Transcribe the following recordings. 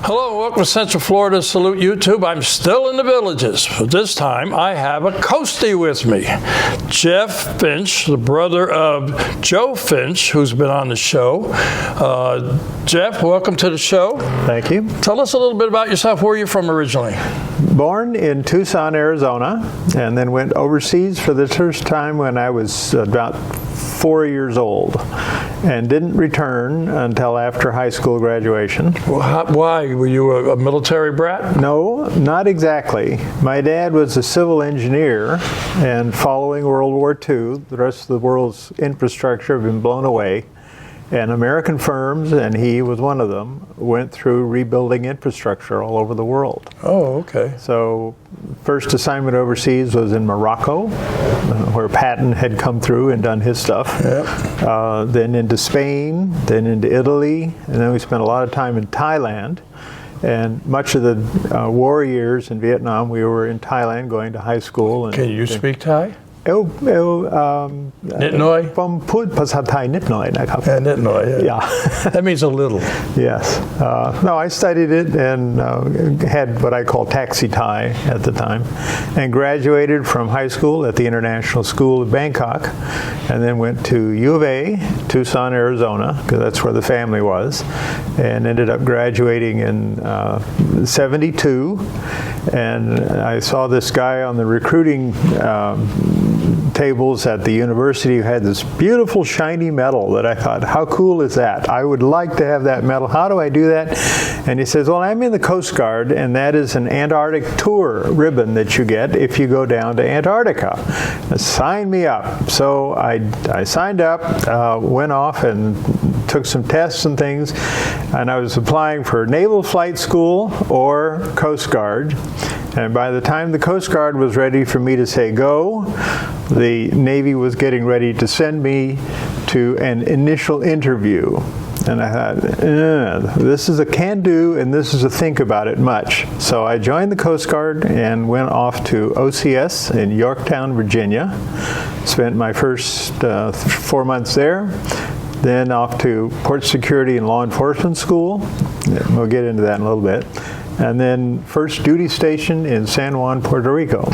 Hello and welcome to Central Florida Salute YouTube. I'm still in the Villages, but this time I have a Coastie with me. Jeff Finch, the brother of Joe Finch, who's been on the show. Jeff, welcome to the show. Thank you. Tell us a little bit about yourself. Where are you from originally? Born in Tucson, Arizona, and then went overseas for the first time when I was about 4 years old, and didn't return until after high school graduation. Why? Were you a military brat? No, not exactly. My dad was a civil engineer, and following World War II, the rest of the world's infrastructure had been blown away, and American firms, and he was one of them, went through rebuilding infrastructure all over the world. Oh, okay. So first assignment overseas was in Morocco, where Patton had come through and done his stuff. Yep. Then into Spain, then into Italy, and then we spent a lot of time in Thailand. And much of the war years in Vietnam, we were in Thailand going to high school. And, can you speak Thai? นิดหน่อย ผมพูดภาษาไทยนิดหน่อยนะครับ นิดหน่อย Yeah. That means a little. Yes. No, I studied it and had what I call taxi Thai at the time, and graduated from high school at the International School of Bangkok, and then went to U of A, Tucson, Arizona, because that's where the family was, and ended up graduating in 72, and I saw this guy on the recruiting tables at the university who had this beautiful shiny medal that I thought, how cool is that? I would like to have that medal. How do I do that? And he says, well, I'm in the Coast Guard, and that is an Antarctic tour ribbon that you get if you go down to Antarctica. Sign me up. So I signed up, went off and took some tests and things, and I was applying for Naval Flight School or Coast Guard. And by the time the Coast Guard was ready for me to say go, the Navy was getting ready to send me to an initial interview. And I thought, this is a can-do and this is a think about it much. So I joined the Coast Guard and went off to OCS in Yorktown, Virginia. Spent my first 4 months there. Then off to Port Security and Law Enforcement School. We'll get into that in a little bit. And then first duty station in San Juan, Puerto Rico.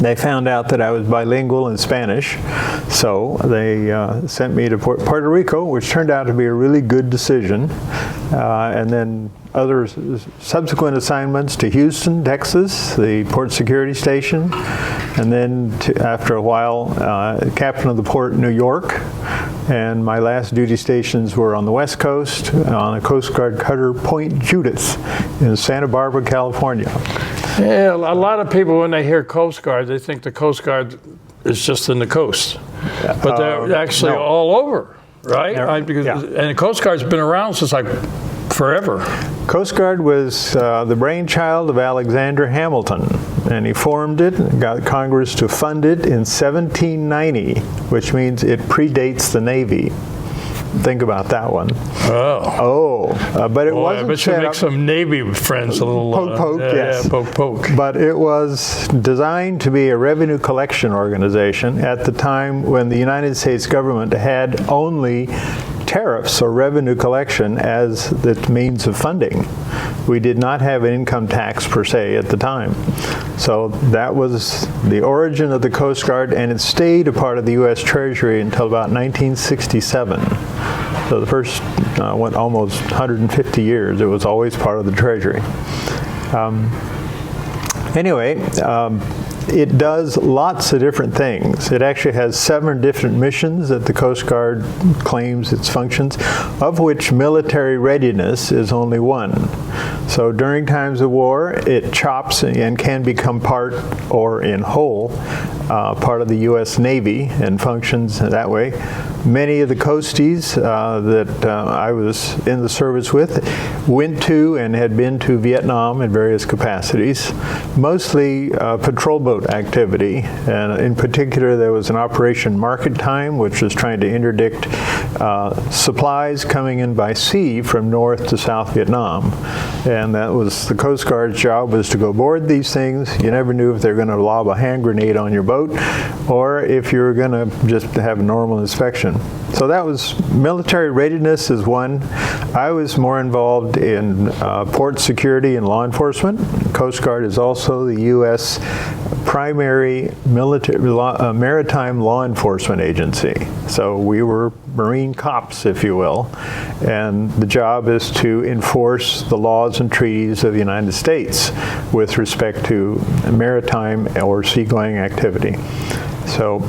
They found out that I was bilingual in Spanish, so they sent me to Puerto Rico, which turned out to be a really good decision. And then other subsequent assignments to Houston, Texas, the Port Security Station, and then after a while, captain of the port, New York. And my last duty stations were on the West Coast, on a Coast Guard cutter, Point Judith, in Santa Barbara, California. Yeah, a lot of people, when they hear Coast Guard, they think the Coast Guard is just in the coast. But they're actually all over, right? And the Coast Guard's been around since like forever. Coast Guard was the brainchild of Alexander Hamilton, and he formed it and got Congress to fund it in 1790, which means it predates the Navy. Think about that one. But it wasn't. I bet you make some Navy friends a little. Poke, yes. Yeah, poke. But it was designed to be a revenue collection organization at the time when the United States government had only tariffs or revenue collection as the means of funding. We did not have an income tax per se at the time. So that was the origin of the Coast Guard, and it stayed a part of the U.S. Treasury until about 1967. So the first went almost 150 years. It was always part of the Treasury. It does lots of different things. It actually has 7 different missions that the Coast Guard claims its functions, of which military readiness is only one. So during times of war, it chops and can become part or in whole part of the U.S. Navy and functions that way. Many of the Coasties that I was in the service with went to and had been to Vietnam in various capacities, mostly patrol boat activity. And in particular, there was an Operation Market Time, which was trying to interdict supplies coming in by sea from North to South Vietnam. And that was the Coast Guard's job, was to go board these things. You never knew if they were going to lob a hand grenade on your boat or if you were going to just have a normal inspection. So that was military readiness is one. I was more involved in port security and law enforcement. Coast Guard is also the U.S. primary maritime law enforcement agency. So we were Marine cops, if you will, and the job is to enforce the laws and treaties of the United States with respect to maritime or seagoing activity. So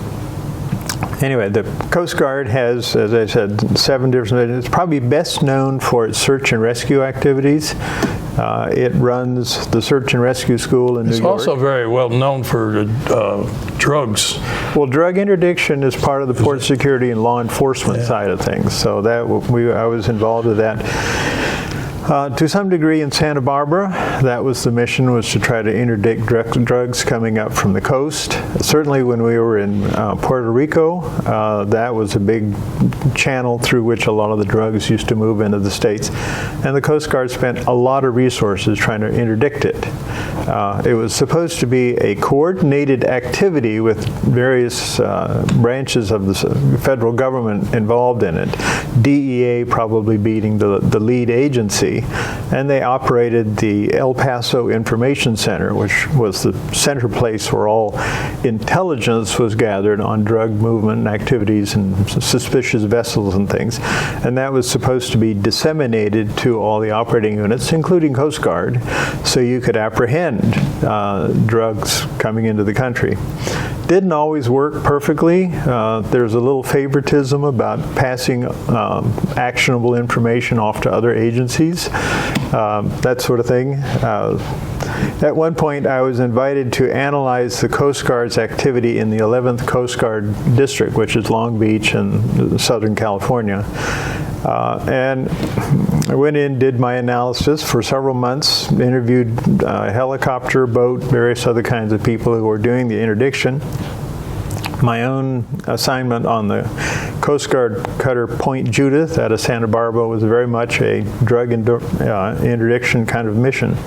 anyway, the Coast Guard has, as I said, 7 different, it's probably best known for its search and rescue activities. It runs the search and rescue school in New York. It's also very well known for drugs. Well, drug interdiction is part of the port security and law enforcement side of things. So that I was involved with that. To some degree in Santa Barbara, that was the mission, was to try to interdict drugs coming up from the coast. Certainly when we were in Puerto Rico, that was a big channel through which a lot of the drugs used to move into the States. And the Coast Guard spent a lot of resources trying to interdict it. It was supposed to be a coordinated activity with various branches of the federal government involved in it. DEA probably being the lead agency. And they operated the El Paso Information Center, which was the center place where all intelligence was gathered on drug movement and activities and suspicious vessels and things. And that was supposed to be disseminated to all the operating units, including Coast Guard, so you could apprehend drugs coming into the country. Didn't always work perfectly. There's a little favoritism about passing actionable information off to other agencies, that sort of thing. At one point, I was invited to analyze the Coast Guard's activity in the 11th Coast Guard District, which is Long Beach in Southern California. And I went in, did my analysis for several months, interviewed a helicopter, boat, various other kinds of people who were doing the interdiction. My own assignment on the Coast Guard cutter Point Judith out of Santa Barbara was very much a drug interdiction kind of mission.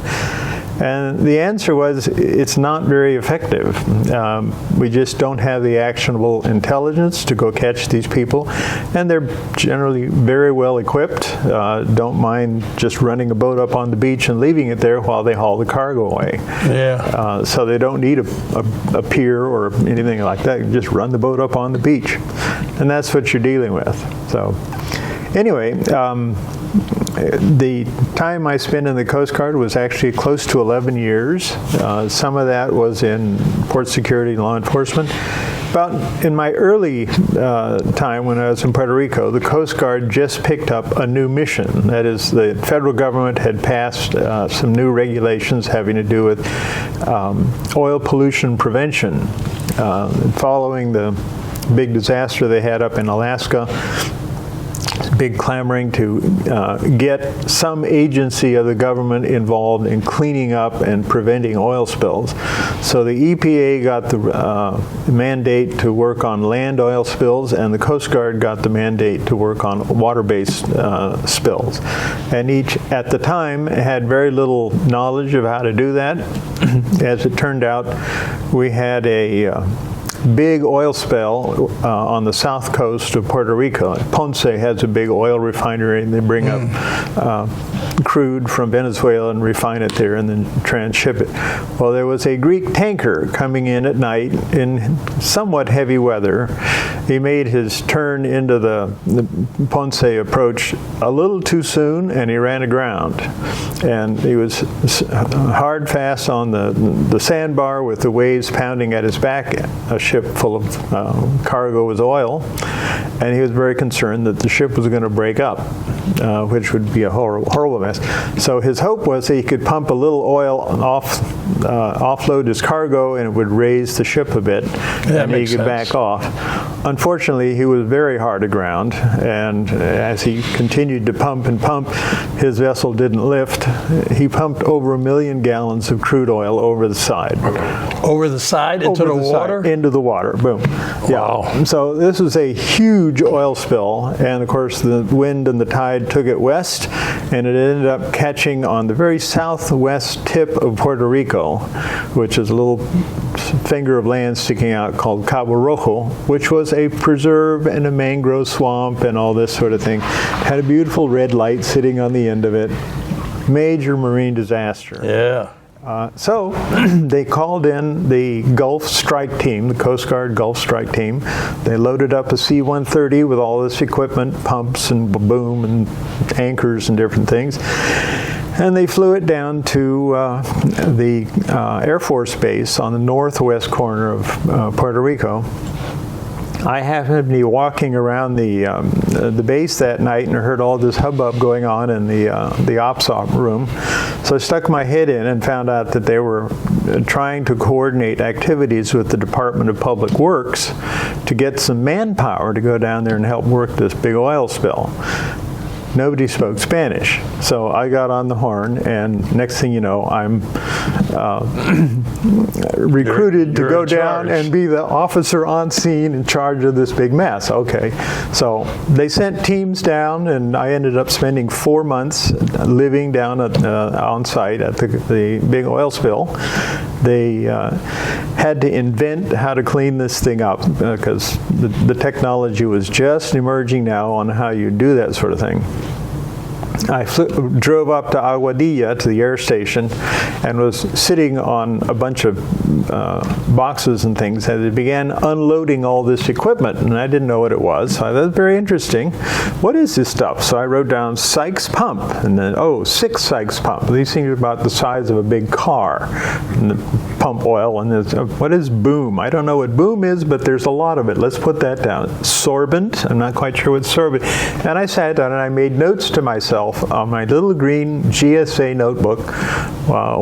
And the answer was, it's not very effective. We just don't have the actionable intelligence to go catch these people. And they're generally very well equipped, don't mind just running a boat up on the beach and leaving it there while they haul the cargo away. Yeah. So they don't need a pier or anything like that. You just run the boat up on the beach. And that's what you're dealing with. So anyway, the time I spent in the Coast Guard was actually close to 11 years. Some of that was in port security and law enforcement. About in my early time when I was in Puerto Rico, the Coast Guard just picked up a new mission. That is, the federal government had passed some new regulations having to do with oil pollution prevention. Following the big disaster they had up in Alaska, big clamoring to get some agency of the government involved in cleaning up and preventing oil spills. So the EPA got the mandate to work on land oil spills, and the Coast Guard got the mandate to work on water-based spills. And each, at the time, had very little knowledge of how to do that. As it turned out, we had a big oil spill on the south coast of Puerto Rico. Ponce has a big oil refinery, and they bring up crude from Venezuela and refine it there and then transship it. Well, there was a Greek tanker coming in at night in somewhat heavy weather. He made his turn into the Ponce approach a little too soon, and he ran aground. And he was hard fast on the sandbar with the waves pounding at his back. A ship full of cargo was oil, and he was very concerned that the ship was going to break up, which would be a horrible mess. So his hope was that he could pump a little oil offload his cargo, and it would raise the ship a bit, and he could back off. unfortunately, he was very hard aground, and as he continued to pump and pump, his vessel didn't lift. He pumped over 1 million gallons of crude oil over the side. Over the side into the water? Into the water, boom. Wow. Yeah. So this was a huge oil spill, and of course the wind and the tide took it west, and it ended up catching on the very southwest tip of Puerto Rico, which is a little finger of land sticking out called Cabo Rojo, which was a preserve and a mangrove swamp and all this sort of thing. Had a beautiful red light sitting on the end of it. Major marine disaster. Yeah. So they called in the Gulf Strike Team, the Coast Guard Gulf Strike Team. They loaded up a C-130 with all this equipment, pumps and boom and anchors and different things. And they flew it down to the Air Force Base on the northwest corner of Puerto Rico. I happened to be walking around the base that night and heard all this hubbub going on in the ops room. So I stuck my head in and found out that they were trying to coordinate activities with the Department of Public Works to get some manpower to go down there and help work this big oil spill. Nobody spoke Spanish, so I got on the horn, and next thing you know, I'm recruited to go down and be the officer on scene in charge of this big mess. Okay, so they sent teams down, and I ended up spending 4 months living down on site at the big oil spill. They had to invent how to clean this thing up because the technology was just emerging now on how you do that sort of thing. I drove up to Aguadilla, to the air station, and was sitting on a bunch of boxes and things as they began unloading all this equipment, and I didn't know what it was. So that was very interesting. What is this stuff? So I wrote down Sykes pump, and then, 6 Sykes pump. These things are about the size of a big car, and pump oil, and what is boom? I don't know what boom is, but there's a lot of it. Let's put that down. Sorbent, I'm not quite sure what sorbent. And I sat down and I made notes to myself on my little green GSA notebook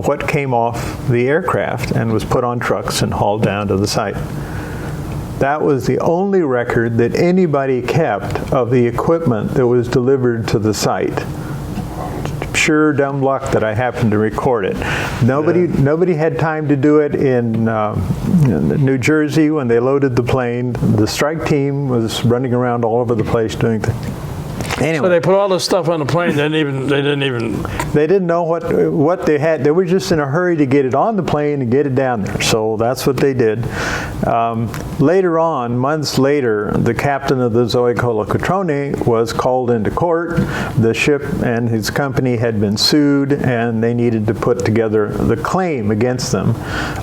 what came off the aircraft and was put on trucks and hauled down to the site. That was the only record that anybody kept of the equipment that was delivered to the site. Pure dumb luck that I happened to record it. Nobody had time to do it in New Jersey when they loaded the plane. The strike team was running around all over the place doing things. Anyway. So they put all this stuff on the plane. They didn't know what they had. They were just in a hurry to get it on the plane and get it down there. So that's what they did. Later on, months later, the captain of the Zoe Colacotrone was called into court. The ship and his company had been sued, and they needed to put together the claim against them,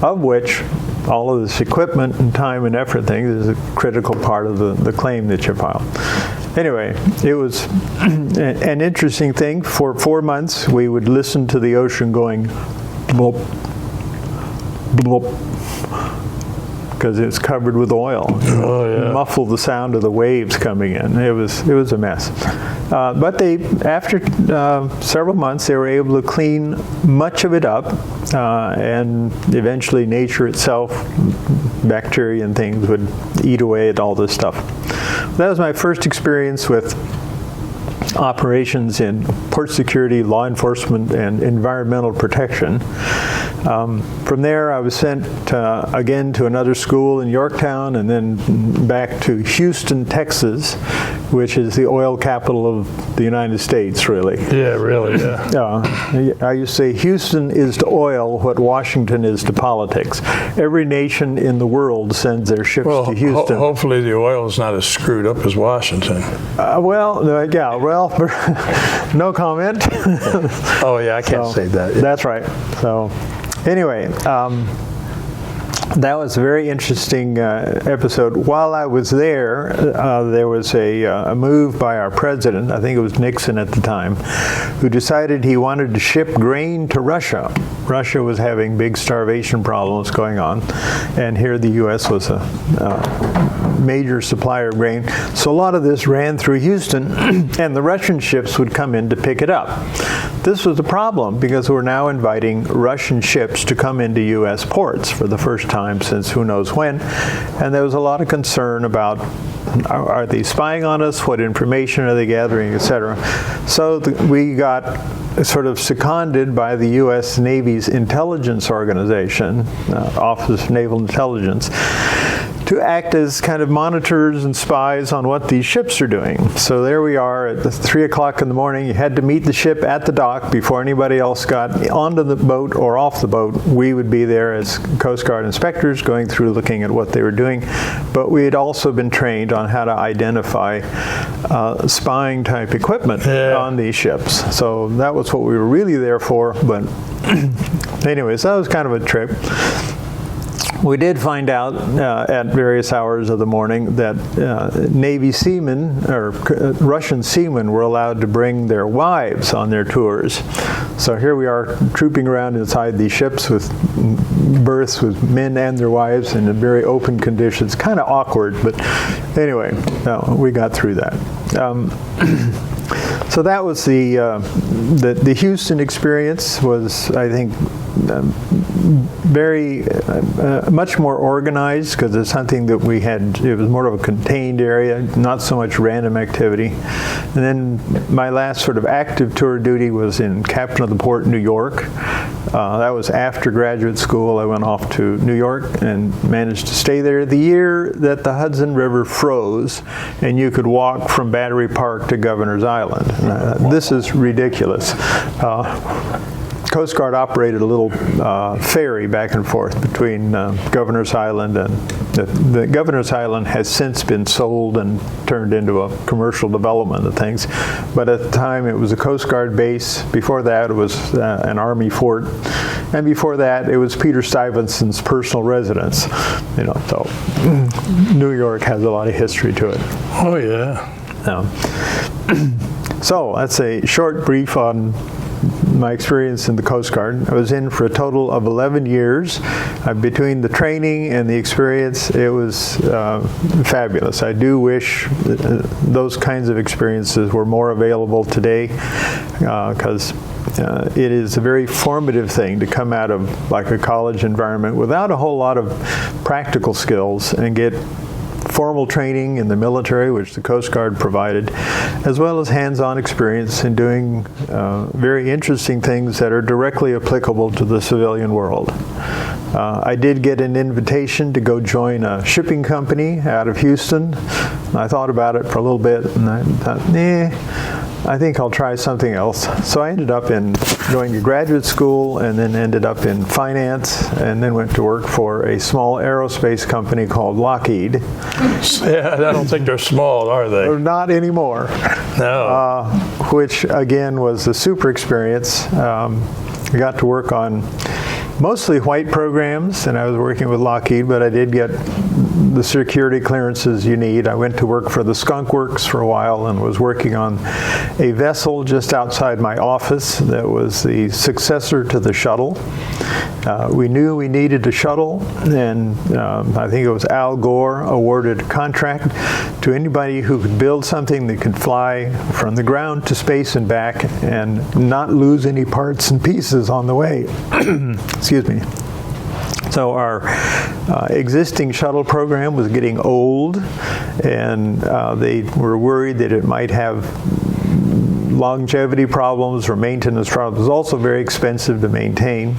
of which all of this equipment and time and effort thing is a critical part of the claim that you file. Anyway, it was an interesting thing. For 4 months, we would listen to the ocean going blop, blop, because it's covered with oil. Oh, yeah. Muffle the sound of the waves coming in. It was a mess. But after several months, they were able to clean much of it up, and eventually nature itself, bacteria and things, would eat away at all this stuff. That was my first experience with operations in port security, law enforcement, and environmental protection. From there, I was sent again to another school in Yorktown, and then back to Houston, Texas, which is the oil capital of the United States, really. Yeah, really, yeah. I used to say Houston is to oil what Washington is to politics. Every nation in the world sends their ships to Houston. Hopefully the oil is not as screwed up as Washington. No comment. Oh, yeah, I can't say that. Yeah. That's right. So, anyway, that was a very interesting episode. While I was there, there was a move by our president, I think it was Nixon at the time, who decided he wanted to ship grain to Russia. Russia was having big starvation problems going on, and here the U.S. was a major supplier of grain. So a lot of this ran through Houston, and the Russian ships would come in to pick it up. This was a problem because we're now inviting Russian ships to come into U.S. ports for the first time since who knows when, and there was a lot of concern about are they spying on us? What information are they gathering, etc.? So we got sort of seconded by the U.S. Navy's intelligence organization, Office of Naval Intelligence, to act as kind of monitors and spies on what these ships are doing. So there we are at 3 o'clock in the morning. You had to meet the ship at the dock before anybody else got onto the boat or off the boat. We would be there as Coast Guard inspectors going through looking at what they were doing. But we had also been trained on how to identify spying type equipment on these ships. So that was what we were really there for. But anyways, that was kind of a trip. We did find out at various hours of the morning that Navy seamen, or Russian seamen, were allowed to bring their wives on their tours. So here we are trooping around inside these ships with berths with men and their wives in very open conditions. Kind of awkward, but anyway, we got through that. So that was the Houston experience was, I think, very much more organized because it's something that we had. It was more of a contained area, not so much random activity. And then my last sort of active tour duty was in Captain of the Port, New York. That was after graduate school. I went off to New York and managed to stay there the year that the Hudson River froze and you could walk from Battery Park to Governor's Island. This is ridiculous. Coast Guard operated a little ferry back and forth between Governor's Island and the Governor's Island has since been sold and turned into a commercial development of things. But at the time it was a Coast Guard base. Before that it was an Army fort. And before that it was Peter Stuyvesant's personal residence. You know, so New York has a lot of history to it. Oh yeah. So that's a short brief on my experience in the Coast Guard. I was in for a total of 11 years. Between the training and the experience, it was fabulous. I do wish those kinds of experiences were more available today because it is a very formative thing to come out of like a college environment without a whole lot of practical skills and get formal training in the military, which the Coast Guard provided, as well as hands-on experience in doing very interesting things that are directly applicable to the civilian world. I did get an invitation to go join a shipping company out of Houston. I thought about it for a little bit, and I thought, I think I'll try something else. So I ended up in going to graduate school and then ended up in finance and then went to work for a small aerospace company called Lockheed. Yeah, I don't think they're small, are they? Not anymore. No. Which, again, was a super experience. I got to work on mostly white programs, and I was working with Lockheed, but I did get the security clearances you need. I went to work for the Skunk Works for a while and was working on a vessel just outside my office that was the successor to the shuttle. We knew we needed a shuttle, and I think it was Al Gore awarded a contract to anybody who could build something that could fly from the ground to space and back and not lose any parts and pieces on the way. Excuse me. So our existing shuttle program was getting old, and they were worried that it might have longevity problems or maintenance problems. It was also very expensive to maintain.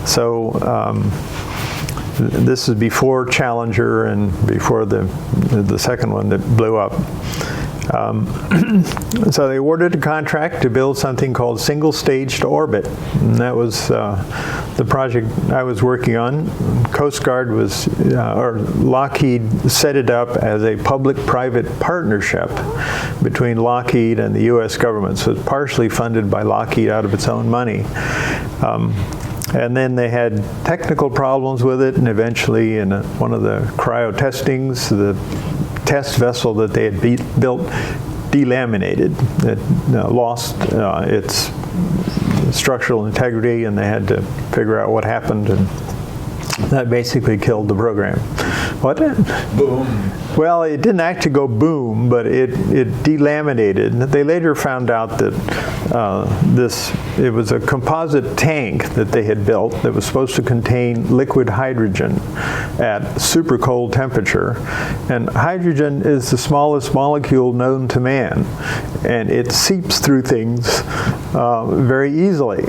So this is before Challenger and before the second one that blew up. So they awarded a contract to build something called single stage to orbit, and that was the project I was working on. Coast Guard was, or Lockheed set it up as a public-private partnership between Lockheed and the U.S. government, so it's partially funded by Lockheed out of its own money. And then they had technical problems with it, and eventually in one of the cryo testings, the test vessel that they had built delaminated. It lost its structural integrity, and they had to figure out what happened, and that basically killed the program. What? Boom. Well, it didn't actually go boom, but it delaminated. They later found out that it was a composite tank that they had built that was supposed to contain liquid hydrogen at super cold temperature. And hydrogen is the smallest molecule known to man, and it seeps through things very easily.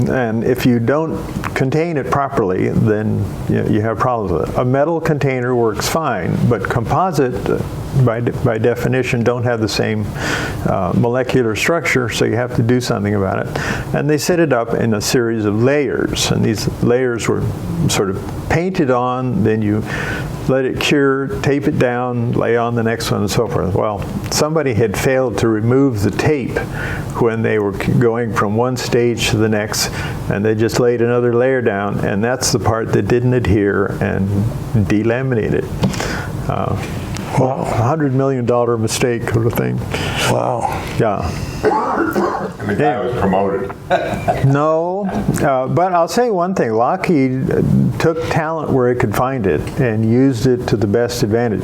And if you don't contain it properly, then you have problems with it. A metal container works fine, but composite, by definition, don't have the same molecular structure, so you have to do something about it. And they set it up in a series of layers, and these layers were sort of painted on, then you let it cure, tape it down, lay on the next one, and so forth. Well, somebody had failed to remove the tape when they were going from one stage to the next, and they just laid another layer down, and that's the part that didn't adhere and delaminated. Wow. $100 million mistake sort of thing. Wow. Yeah. And the guy was promoted. No, but I'll say one thing. Lockheed took talent where it could find it and used it to the best advantage.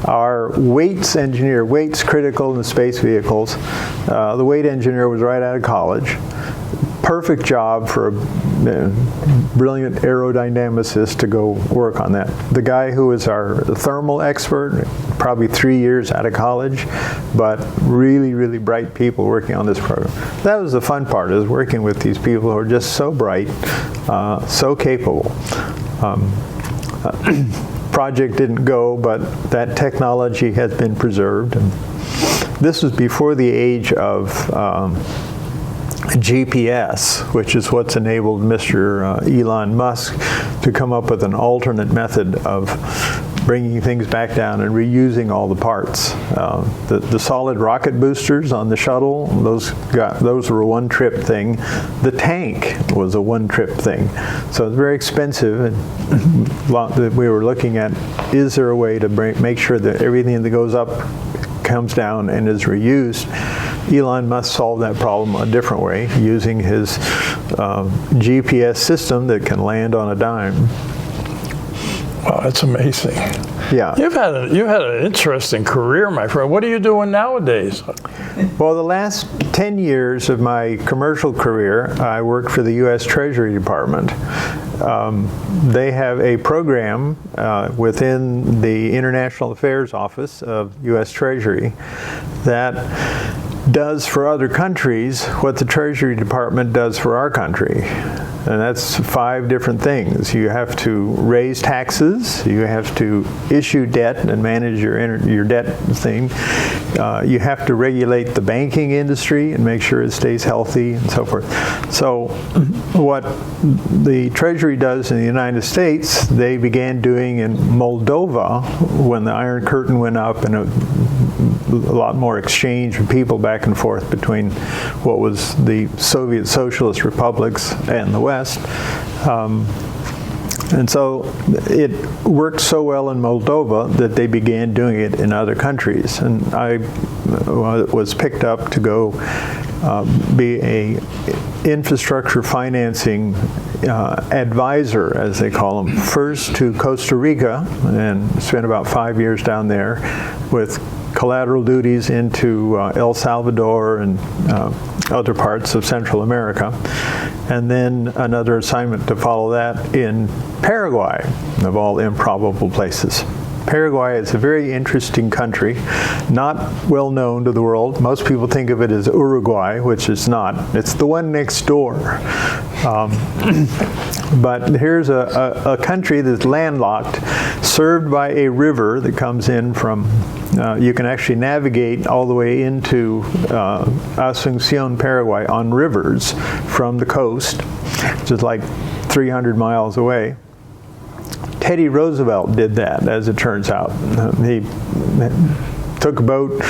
Our weights engineer, weights critical in the space vehicles, the weight engineer was right out of college. Perfect job for a brilliant aerodynamicist to go work on that. The guy who was our thermal expert, probably 3 years out of college, but really, really bright people working on this program. That was the fun part, is working with these people who are just so bright, so capable. Project didn't go, but that technology has been preserved. And this was before the age of GPS, which is what's enabled Mr. Elon Musk to come up with an alternate method of bringing things back down and reusing all the parts. The solid rocket boosters on the shuttle, those were a one-trip thing. The tank was a one-trip thing. So it's very expensive, and we were looking at, is there a way to make sure that everything that goes up comes down and is reused? Elon Musk solved that problem a different way, using his GPS system that can land on a dime. Wow, that's amazing. Yeah. You've had an interesting career, my friend. What are you doing nowadays? Well, the last 10 years of my commercial career, I worked for the U.S. Treasury Department. They have a program within the International Affairs Office of U.S. Treasury that does for other countries what the Treasury Department does for our country. And that's 5 different things. You have to raise taxes, you have to issue debt and manage your debt thing. You have to regulate the banking industry and make sure it stays healthy and so forth. So what the Treasury does in the United States, they began doing in Moldova when the Iron Curtain went up, and a lot more exchange of people back and forth between what was the Soviet Socialist republics and the West. And so it worked so well in Moldova that they began doing it in other countries. And I was picked up to go be a infrastructure financing advisor, as they call them, first to Costa Rica, and spent about 5 years down there with collateral duties into El Salvador and other parts of Central America. And then another assignment to follow that in Paraguay, of all improbable places. Paraguay is a very interesting country, not well known to the world. Most people think of it as Uruguay, which is not. It's the one next door. But here's a country that's landlocked, served by a river that comes in from, you can actually navigate all the way into Asunción, Paraguay on rivers from the coast, which is like 300 miles away. Teddy Roosevelt did that, as it turns out. He took a boat,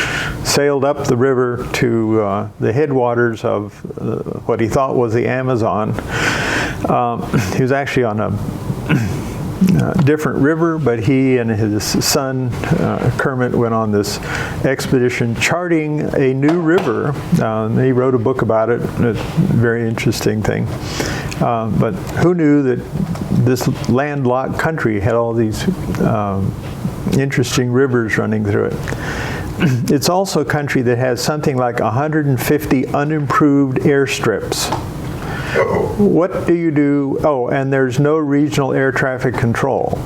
sailed up the river to the headwaters of what he thought was the Amazon. He was actually on a different river, but he and his son Kermit went on this expedition charting a new river. He wrote a book about it. It's a very interesting thing. But who knew that this landlocked country had all these interesting rivers running through it. It's also a country that has something like 150 unimproved airstrips. What do you do? Oh, and there's no regional air traffic control.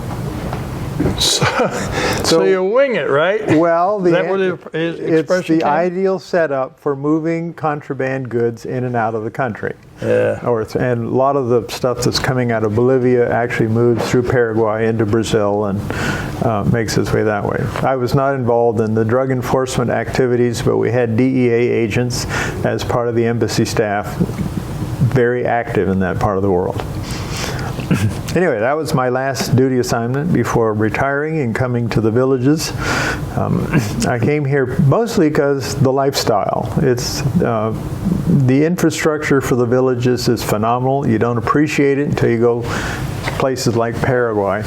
So you wing it, right? Well, it's the ideal setup for moving contraband goods in and out of the country. Yeah. And a lot of the stuff that's coming out of Bolivia actually moves through Paraguay into Brazil and makes its way that way. I was not involved in the drug enforcement activities, but we had DEA agents as part of the embassy staff, very active in that part of the world. Anyway, that was my last duty assignment before retiring and coming to the villages. I came here mostly because the lifestyle. It's the infrastructure for the villages is phenomenal. You don't appreciate it until you go places like Paraguay.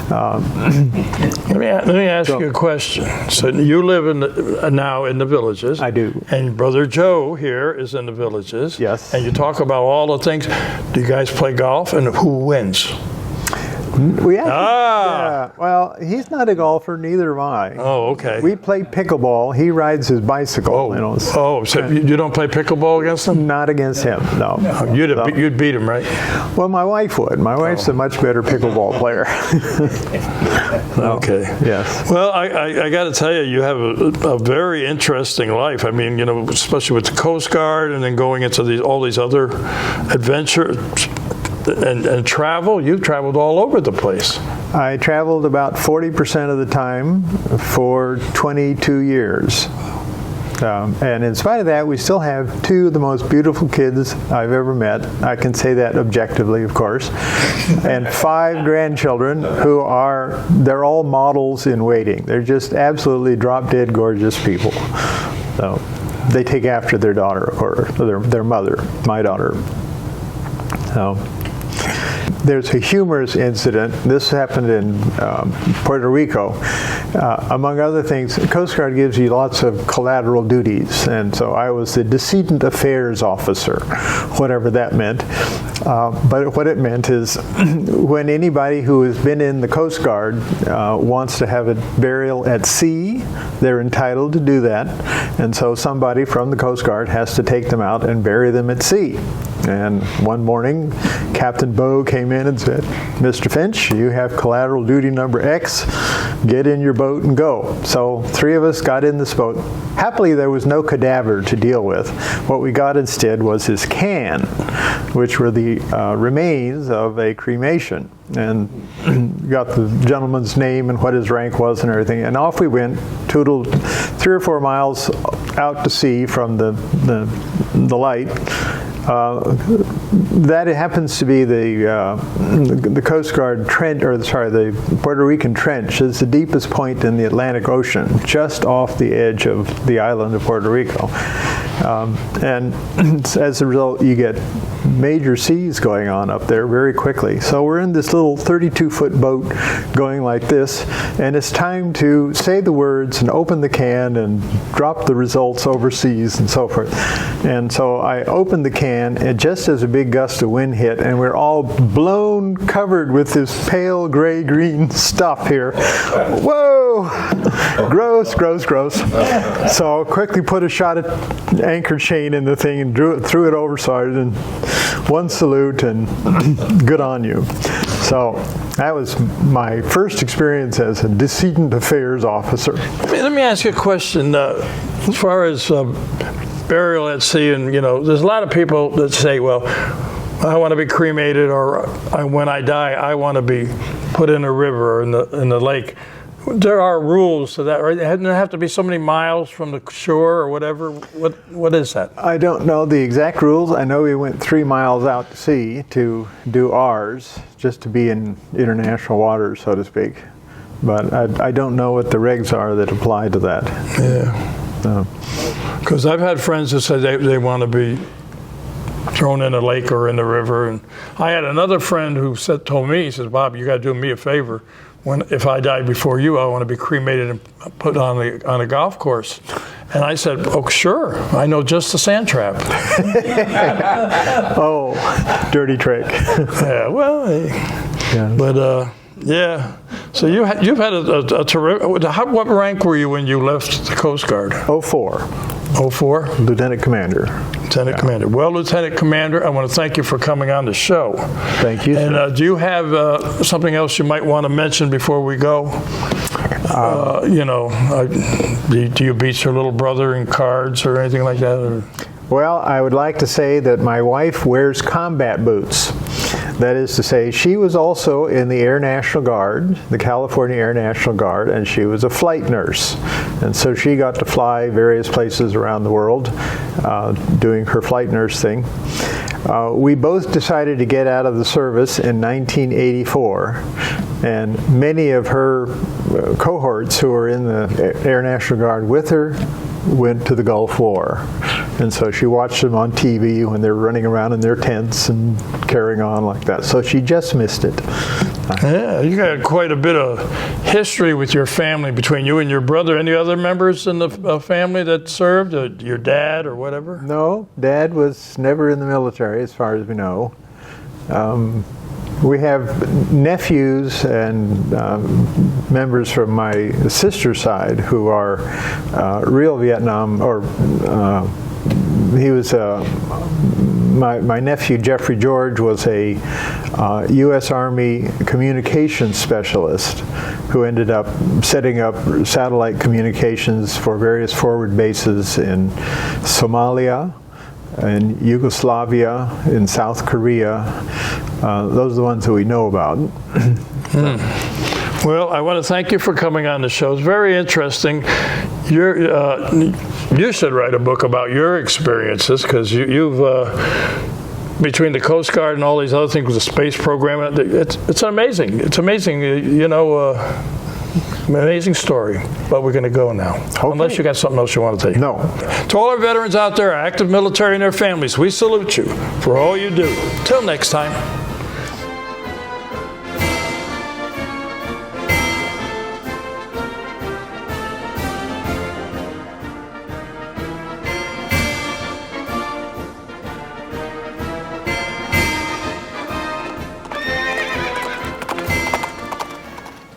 Let me ask you a question. So you live now in the villages. I do. And Brother Joe here is in the villages. Yes. And you talk about all the things. Do you guys play golf, and who wins? We actually, yeah, well, he's not a golfer, neither am I. Oh, okay. We play pickleball. He rides his bicycle. So you don't play pickleball against him? Not against him, no. You'd beat him, right? Well, my wife would. My wife's a much better pickleball player. Okay. Yes. Well, I got to tell you, you have a very interesting life. I mean, especially with the Coast Guard and then going into all these other adventures. And travel, you've traveled all over the place. I traveled about 40% of the time for 22 years. And in spite of that, we still have two of the most beautiful kids I've ever met. I can say that objectively, of course. And 5 grandchildren they're all models in waiting. They're just absolutely drop-dead gorgeous people. So they take after their daughter, or their mother, my daughter. So there's a humorous incident. This happened in Puerto Rico. Among other things, the Coast Guard gives you lots of collateral duties, and so I was the decedent affairs officer, whatever that meant. But what it meant is when anybody who has been in the Coast Guard wants to have a burial at sea, they're entitled to do that, and so somebody from the Coast Guard has to take them out and bury them at sea. And one morning, Captain Bow came in and said, "Mr. Finch, you have collateral duty number X. Get in your boat and go." So 3 of us got in this boat. Happily, there was no cadaver to deal with. What we got instead was his can, which were the remains of a cremation. And got the gentleman's name and what his rank was and everything. And off we went, tootled 3 or 4 miles out to sea from the light. That happens to be the Coast Guard trench, the Puerto Rican Trench is the deepest point in the Atlantic Ocean, just off the edge of the island of Puerto Rico. And as a result, you get major seas going on up there very quickly. So we're in this little 32-foot boat going like this, and it's time to say the words and open the can and drop the results overseas and so forth. And so I opened the can, and just as a big gust of wind hit, and we're all blown, covered with this pale gray-green stuff here. Whoa! Gross, gross, gross. So quickly put a shot of anchor chain in the thing and threw it over, Sergeant. One salute and good on you. So that was my first experience as a decedent affairs officer. Let me ask you a question. As far as burial at sea, and there's a lot of people that say, well, I want to be cremated, or when I die, I want to be put in a river or in the lake. There are rules to that, right? Doesn't it have to be so many miles from the shore or whatever? What is that? I don't know the exact rules. I know we went 3 miles out to sea to do ours, just to be in international waters, so to speak. But I don't know what the regs are that apply to that. Yeah. Because I've had friends that said they want to be thrown in a lake or in the river. And I had another friend who told me, he says, "Bob, you got to do me a favor. If I die before you, I want to be cremated and put on a golf course." And I said, "Oh, sure. I know just the sand trap." Oh, dirty trick. Yeah, well, Yeah. But yeah, so you've had a terrific. What rank were you when you left the Coast Guard? 04, 04? Lieutenant Commander. Lieutenant Commander. Well, Lieutenant Commander, I want to thank you for coming on the show. Thank you. And do you have something else you might want to mention before we go? Do you beat your little brother in cards or anything like that? Or? Well, I would like to say that my wife wears combat boots. That is to say, she was also in the Air National Guard, the California Air National Guard, and she was a flight nurse. And so she got to fly various places around the world doing her flight nurse thing. We both decided to get out of the service in 1984, and many of her cohorts who were in the Air National Guard with her went to the Gulf War. And so she watched them on TV when they were running around in their tents and carrying on like that. So she just missed it. Yeah, you got quite a bit of history with your family between you and your brother. Any other members in the family that served? Your dad or whatever? No, Dad was never in the military as far as we know. We have nephews and members from my sister's side who are real Vietnam, or he was my nephew Jeffrey George was a U.S. Army communications specialist who ended up setting up satellite communications for various forward bases in Somalia, in Yugoslavia, in South Korea. Those are the ones that we know about. Well, I want to thank you for coming on the show. It's very interesting. You should write a book about your experiences, because you've between the Coast Guard and all these other things with the space program. It's amazing. It's amazing. Amazing story. But we're going to go now. Okay. Unless you got something else you want to take. No. To all our veterans out there, active military and their families, we salute you for all you do. Till next time.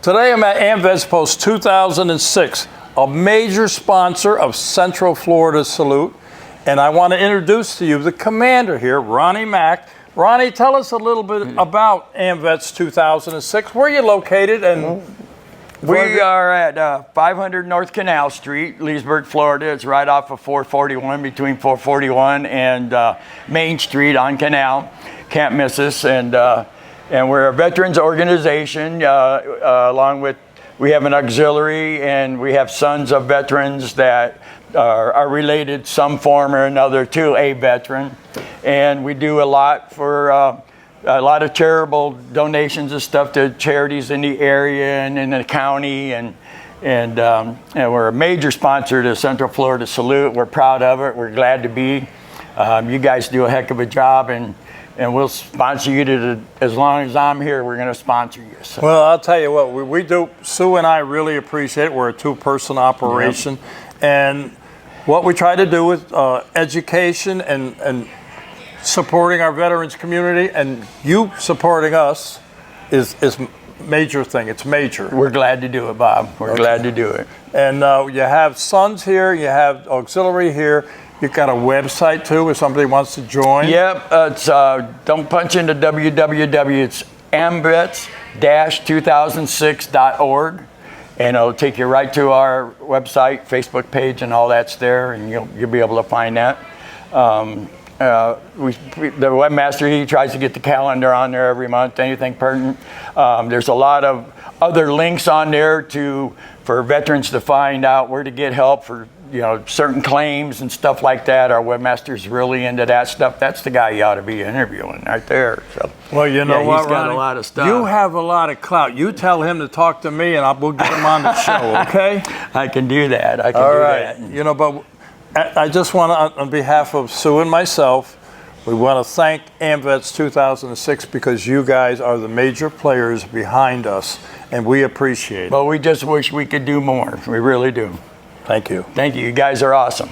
Today I'm at AMVETS Post 2006, a major sponsor of Central Florida Salute, and I want to introduce to you the commander here, Ronnie Mack. Ronnie, tell us a little bit about AMVETS 2006. Where are you located? And we are at 500 North Canal Street, Leesburg, Florida. It's right off of 441, between 441 and Main Street on Canal. Can't miss us. And we're a veterans organization, along with, we have an auxiliary, and we have sons of veterans that are related some form or another to a veteran. And we do a lot for a lot of charitable donations and stuff to charities in the area and in the county. And we're a major sponsor to Central Florida Salute. We're proud of it. We're glad to be. You guys do a heck of a job, and we'll sponsor you as long as I'm here. We're going to sponsor you. So. Well, I'll tell you what, we do. Sue and I really appreciate it. We're a two-person operation, and what we try to do with education and supporting our veterans community, and you supporting us, is major thing. It's major. We're glad to do it, Bob. We're glad to do it. And you have sons here. You have auxiliary here. You've got a website, too, if somebody wants to join? Yep. It's don't punch into www. It's amvets-2006.org. And it'll take you right to our website, Facebook page, and all that's there, and you'll be able to find that. The webmaster, he tries to get the calendar on there every month, anything pertinent. There's a lot of other links on there for veterans to find out where to get help for certain claims and stuff like that. Our webmaster's really into that stuff. That's the guy you ought to be interviewing right there. So, well, you know what, he's got Ronnie? a lot of stuff. You have a lot of clout. You tell him to talk to me, and we'll get him on the show, okay? I can do that. All right. But I just want to, on behalf of Sue and myself, we want to thank AMVETS 2006 because you guys are the major players behind us, and we appreciate it. But we just wish we could do more. We really do. Thank you. Thank you. You guys are awesome.